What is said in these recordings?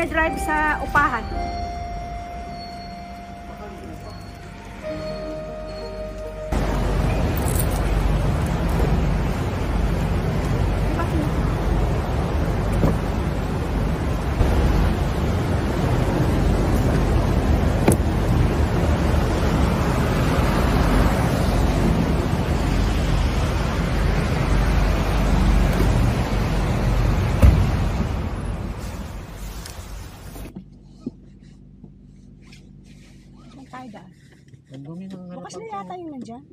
dinadrive sa upahan. Ang dumi ng harapan. Bukas na yata yung nandyan.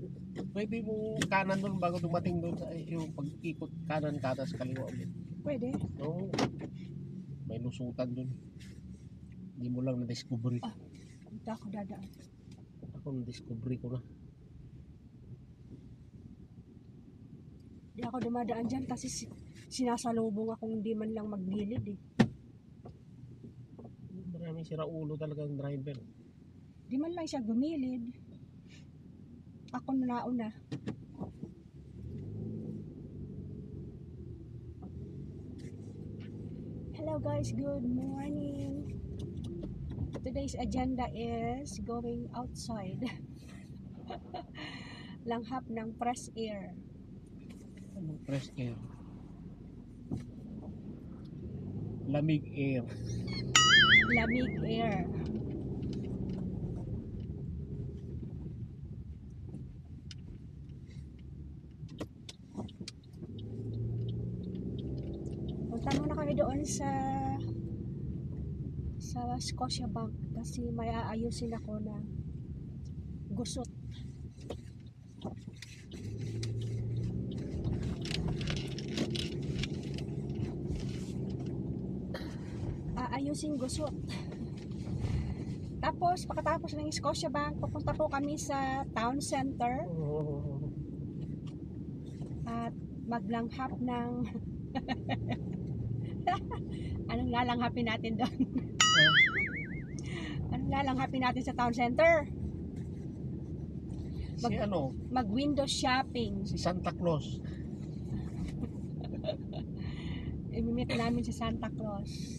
Pwede mo kanan doon bago dumating doon sa yung pag-ikot kanan ka sa kaliwa ulit. Pwede. Oo. May lusutan doon. Hindi mo lang na-discovery. Ah, hindi ako dadaan. Ako na-discovery ko na. Hindi ako dumadaan dyan kasi sinasalubong akong hindi man lang maggilid eh. Maraming siraulo talagang driver. Di man lang siya gumilid. Ako na nauna. Hello guys, good morning. Today's agenda is going outside. Langhap ng fresh air. Anong fresh air? Lamig air. Lamig air. Punta muna kami doon sa Scotiabank kasi may aayusin ako na gusot. Aayusin gusot. Tapos pagkatapos ng Scotiabank, pupunta po kami sa town center at maglanghap ng anong lalanghapin natin doon? Anong lalanghapin natin sa town center? Mag window shopping. Si Santa Claus. I-meet namin si Santa Claus.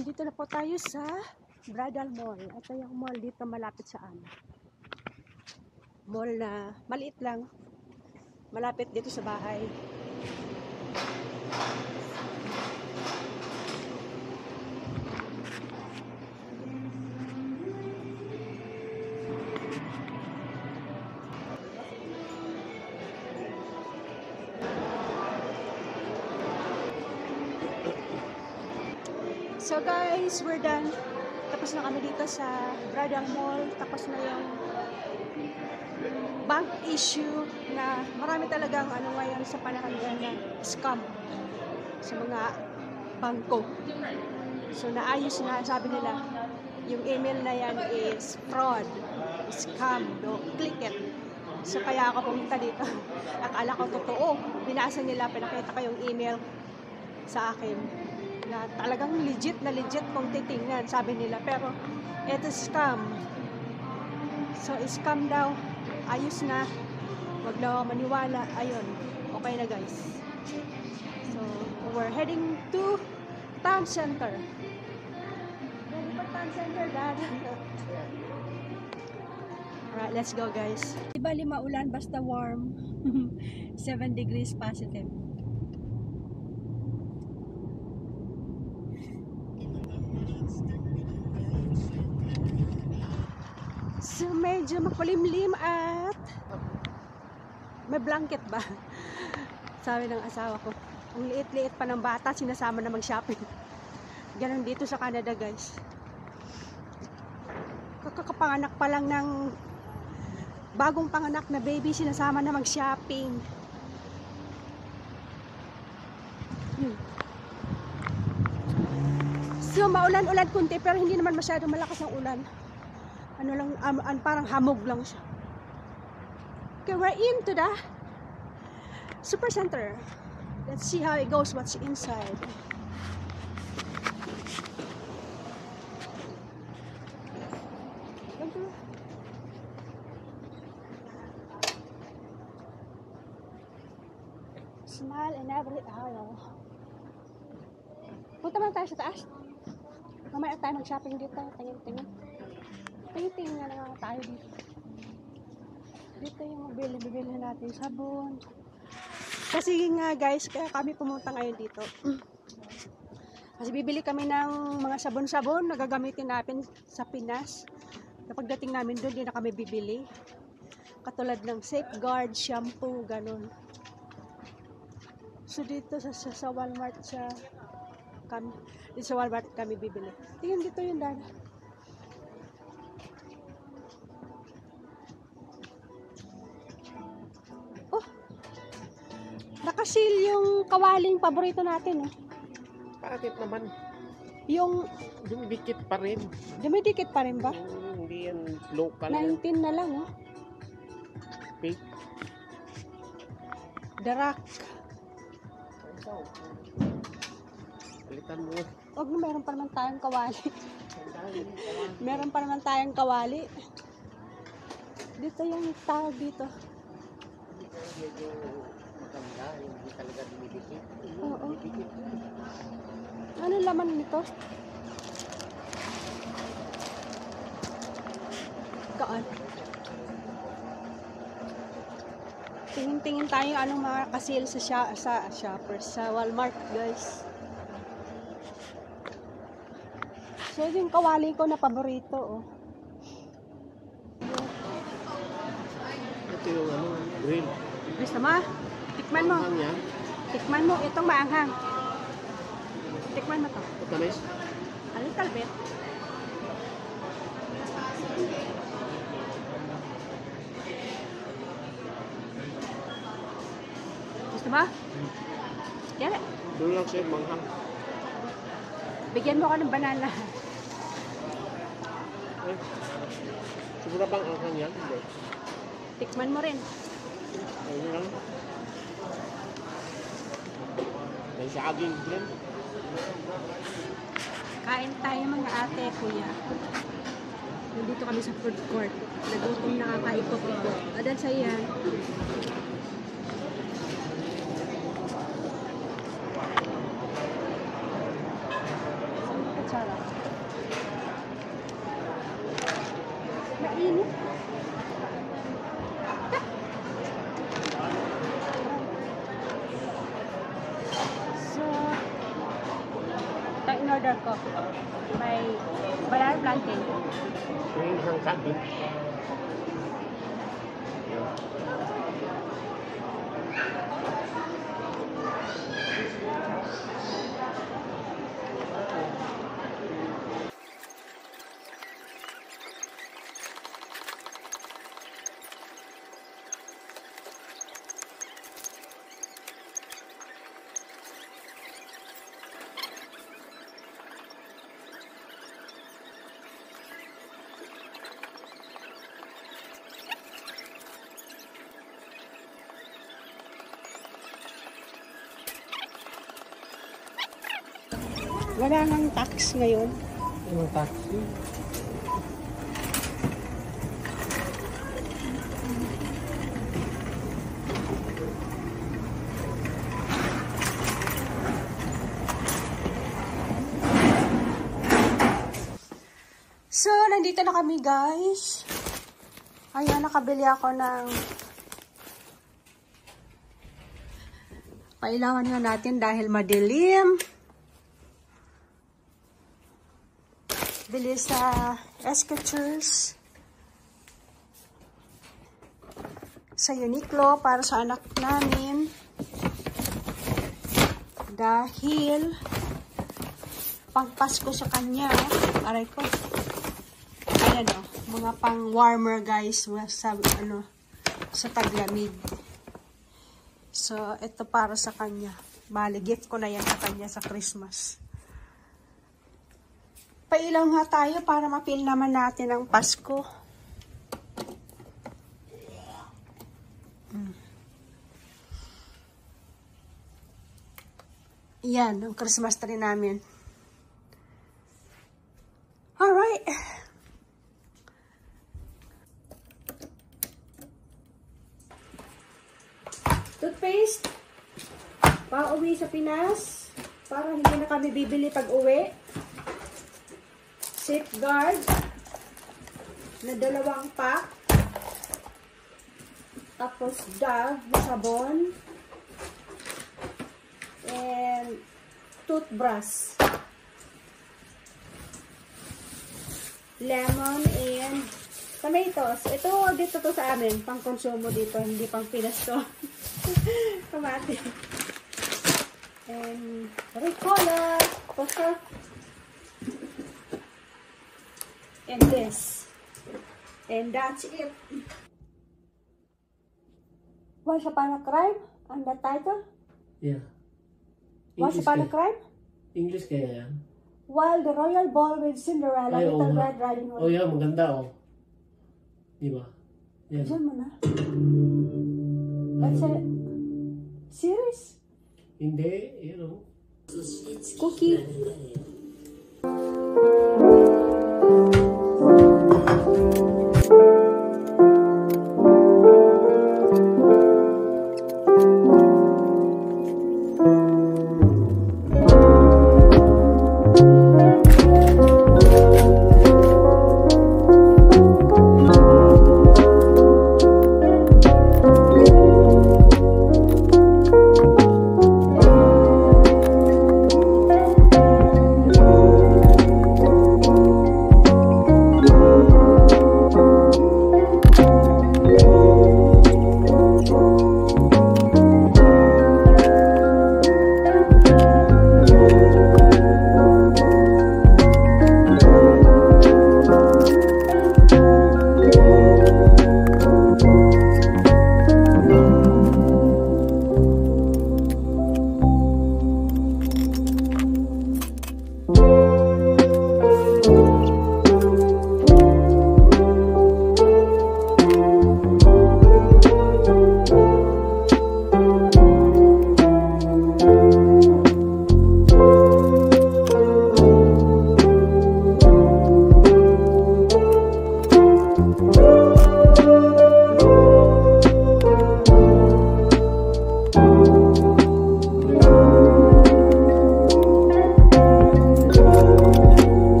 Dito na po tayo sa Bridal Mall. Ito yung mall dito malapit sa amin. Mall na maliit lang. Malapit dito sa bahay. So guys, we're done. Tapos na kami dito sa Bridal Mall. Tapos na yung bank issue na marami talagang ano ngayon sa panahon na scam sa mga bangko. So naayos na, sabi nila, yung email na yan is fraud, scam, don't click it. So kaya ako pumunta dito. Akala ko totoo. Binasa nila, pinakita ko yung email sa akin na talagang legit na legit kung titingnan, sabi nila, pero ito scam. So scam daw, ayos na, wag daw maniwala. Ayun, okay na guys. So we're heading to town center. Ready for town center, Dad? Alright, let's go guys. Diba lima ulan basta warm. 7 degrees positive. So medyo makulimlim at may blanket ba? Sabi ng asawa ko. Ang liit-liit pa ng bata, sinasama na mag-shopping. Ganon dito sa Canada, guys. Kakakapanganak pa lang ng bagong panganak na baby, sinasama na mag-shopping. So, maulan-ulan kunti, pero hindi naman masyadong malakas ang ulan. Ano lang, parang hamog lang siya. Okay, we're into the super center. Let's see how it goes, what's inside. Smile in every aisle. Punta man tayo sa taas. Mamaya tayo mag-shopping dito. Tingin-tingin. Tingin-tingin na lang tayo dito. Dito yung bibili natin sabon. Kasi nga guys, kaya kami pumunta ngayon dito. Kasi bibili kami ng mga sabon-sabon na gagamitin natin sa Pinas. Kapag dating namin doon, di na kami bibili. Katulad ng Safeguard, shampoo, ganun. So dito sa Walmart dito sa Walmart kami bibili. Tingnan dito yung dada. Oh! Nakasil yung kawaling paborito natin, oh. Bakit naman? Yung Dumidikit pa rin. dumidikit pa rin ba? Hindi yan local. Yan. 19 na lang, oh. Fake. Darak. Palitan mo. Huwag na, meron pa naman tayong kawali. Meron pa naman tayong kawali. Dito yung tawag dito. Medyo maganda. Hindi talaga dumidikit. Oo. Dumidikit. Ano laman nito? Kaan. Tingin-tingin tayo anong mga kasil sa shoppers, sa Walmart, guys. So, yung kawali ko na paborito, oh. Ito yung grill. Gusto mo? Tikman mo. Ang yan. Tikman mo. Itong maanghang. Tikman mo to. Matamis. A little bit. Gusto mo? Yan. Doon lang siya manghang. Bigyan mo ako ng banana. Eh, siguro bang anghang yan? Hindi. Tikman mo rin. Ayun lang. May saging din. Kain tayo mga ate, kuya. Nandito kami sa food court. Nagutom na kakaikot-ikot. Adan sa iyan. Kutsara. Mainit. So, ito in-order ko. May banana plantain. Yung isang saging. Wala nang tax ngayon. Yung taxi. So, nandito na kami, guys. Ayan, nakabili ako ng pailawan nga natin dahil madilim. Bili sa Skechers. sa Uniqlo para sa anak namin. Dahil pangpasko sa kanya. Aray ko. Ayan o. Mga pang warmer guys. Sa taglamig. So, ito para sa kanya. Bali, gift ko na yan sa kanya sa Christmas. Pailaw nga tayo para mapil naman natin ang Pasko. Yan, ang Christmas tree namin. Alright. Toothpaste. Pa-uwi sa Pinas. Para hindi na kami bibili pag-uwi. Safeguard. Na 2 pack. Tapos Dove na sabon. And toothbrush. Lemon and tomatoes. Ito, dito to sa amin. Pang konsumo dito. Hindi pang Pinas to. Kamati. And Ricola. Poster. And this. And that's it. Once Upon a Crime? And the title? Yeah. Once Upon a Crime? English kaya yan? While the Royal Ball with Cinderella, Ay, Little oo nga. Red Riding Hood. Oh, yeah, maganda oh. Di ba? Yan. Diyan mo na. That's a series. Hindi, you know. Cookie.